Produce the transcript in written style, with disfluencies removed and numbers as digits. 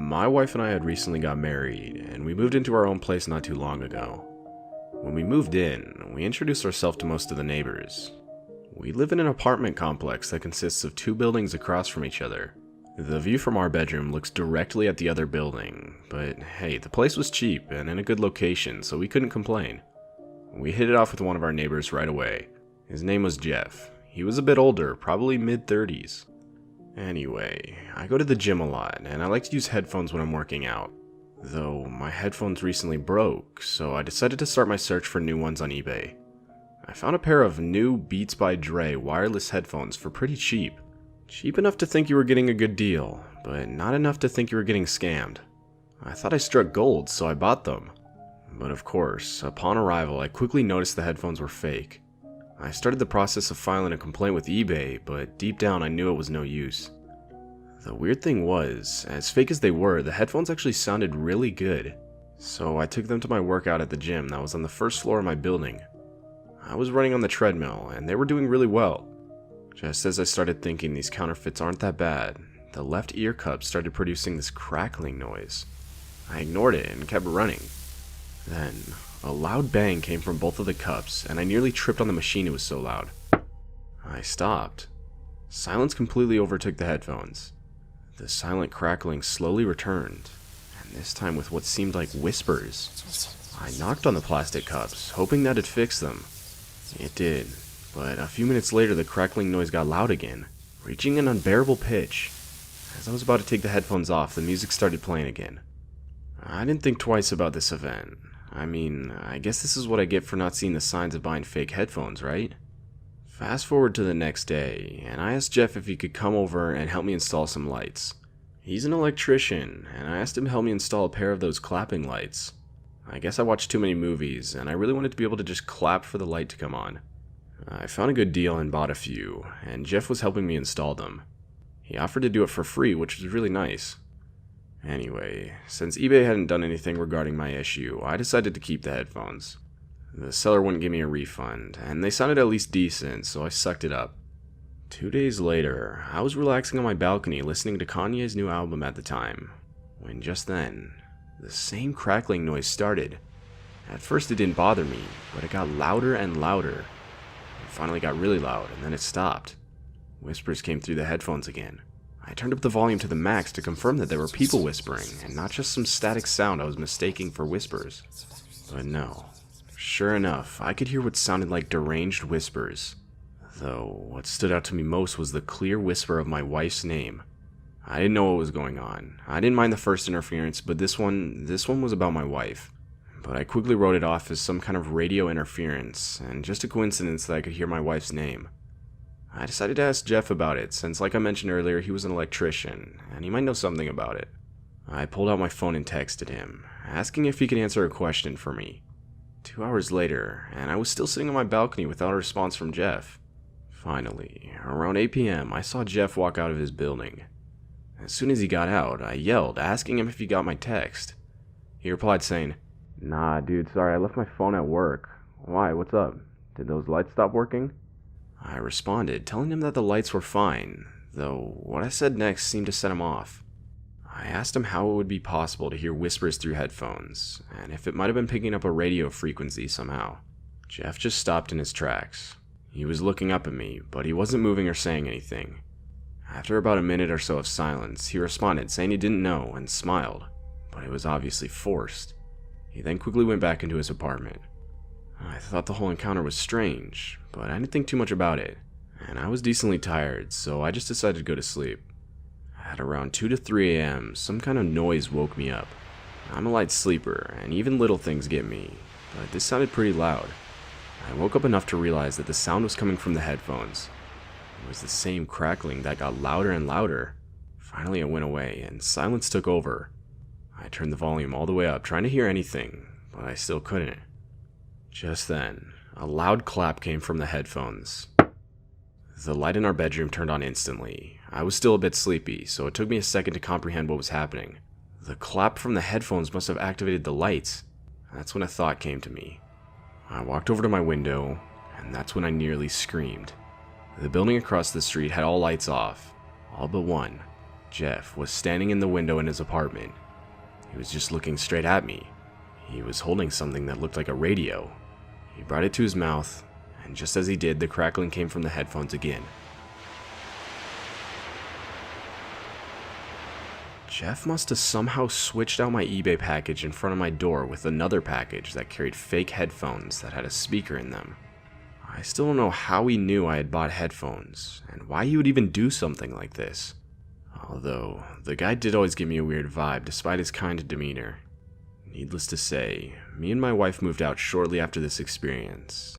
My wife and I had recently got married, and we moved into our own place not too long ago. When we moved in, we introduced ourselves to most of the neighbors. We live in an apartment complex that consists of 2 buildings across from each other. The view from our bedroom looks directly at the other building, but hey, the place was cheap and in a good location, so we couldn't complain. We hit it off with one of our neighbors right away. His name was Jeff. He was a bit older, probably mid-30s. Anyway, I go to the gym a lot, and I like to use headphones when I'm working out. Though, my headphones recently broke, so I decided to start my search for new ones on eBay. I found a pair of new Beats by Dre wireless headphones for pretty cheap. Cheap enough to think you were getting a good deal, but not enough to think you were getting scammed. I thought I struck gold, so I bought them. But of course, upon arrival, I quickly noticed the headphones were fake. I started the process of filing a complaint with eBay, but deep down I knew it was no use. The weird thing was, as fake as they were, the headphones actually sounded really good. So I took them to my workout at the gym that was on the first floor of my building. I was running on the treadmill, and they were doing really well. Just as I started thinking these counterfeits aren't that bad, the left ear cup started producing this crackling noise. I ignored it and kept running. Then, a loud bang came from both of the cups, and I nearly tripped on the machine, it was so loud. I stopped. Silence completely overtook the headphones. The silent crackling slowly returned, and this time with what seemed like whispers. I knocked on the plastic cups, hoping that it'd fix them. It did, but a few minutes later the crackling noise got loud again, reaching an unbearable pitch. As I was about to take the headphones off, the music started playing again. I didn't think twice about this event. I guess this is what I get for not seeing the signs of buying fake headphones, right? Fast forward to the next day, and I asked Jeff if he could come over and help me install some lights. He's an electrician, and I asked him to help me install a pair of those clapping lights. I guess I watched too many movies, and I really wanted to be able to just clap for the light to come on. I found a good deal and bought a few, and Jeff was helping me install them. He offered to do it for free, which was really nice. Anyway, since eBay hadn't done anything regarding my issue, I decided to keep the headphones. The seller wouldn't give me a refund, and they sounded at least decent, so I sucked it up. 2 days later, I was relaxing on my balcony listening to Kanye's new album at the time, when just then, the same crackling noise started. At first it didn't bother me, but it got louder and louder. It finally got really loud, and then it stopped. Whispers came through the headphones again. I turned up the volume to the max to confirm that there were people whispering, and not just some static sound I was mistaking for whispers. But no. Sure enough, I could hear what sounded like deranged whispers. Though, what stood out to me most was the clear whisper of my wife's name. I didn't know what was going on. I didn't mind the first interference, but this one was about my wife. But I quickly wrote it off as some kind of radio interference, and just a coincidence that I could hear my wife's name. I decided to ask Jeff about it, since like I mentioned earlier, he was an electrician, and he might know something about it. I pulled out my phone and texted him, asking if he could answer a question for me. 2 hours later, and I was still sitting on my balcony without a response from Jeff. Finally, around 8 p.m., I saw Jeff walk out of his building. As soon as he got out, I yelled, asking him if he got my text. He replied saying, "Nah, dude, sorry, I left my phone at work. Why, what's up? Did those lights stop working?" I responded, telling him that the lights were fine, though what I said next seemed to set him off. I asked him how it would be possible to hear whispers through headphones, and if it might have been picking up a radio frequency somehow. Jeff just stopped in his tracks. He was looking up at me, but he wasn't moving or saying anything. After about a minute or so of silence, he responded saying he didn't know and smiled, but it was obviously forced. He then quickly went back into his apartment. I thought the whole encounter was strange, but I didn't think too much about it, and I was decently tired, so I just decided to go to sleep. At around 2 to 3 a.m., some kind of noise woke me up. I'm a light sleeper, and even little things get me, but this sounded pretty loud. I woke up enough to realize that the sound was coming from the headphones. It was the same crackling that got louder and louder. Finally it went away, and silence took over. I turned the volume all the way up, trying to hear anything, but I still couldn't. Just then, a loud clap came from the headphones. The light in our bedroom turned on instantly. I was still a bit sleepy, so it took me a second to comprehend what was happening. The clap from the headphones must have activated the lights. That's when a thought came to me. I walked over to my window, and that's when I nearly screamed. The building across the street had all lights off, all but one. Jeff was standing in the window in his apartment. He was just looking straight at me. He was holding something that looked like a radio. He brought it to his mouth, and just as he did, the crackling came from the headphones again. Jeff must have somehow switched out my eBay package in front of my door with another package that carried fake headphones that had a speaker in them. I still don't know how he knew I had bought headphones, and why he would even do something like this. Although, the guy did always give me a weird vibe despite his kind demeanor. Needless to say, me and my wife moved out shortly after this experience,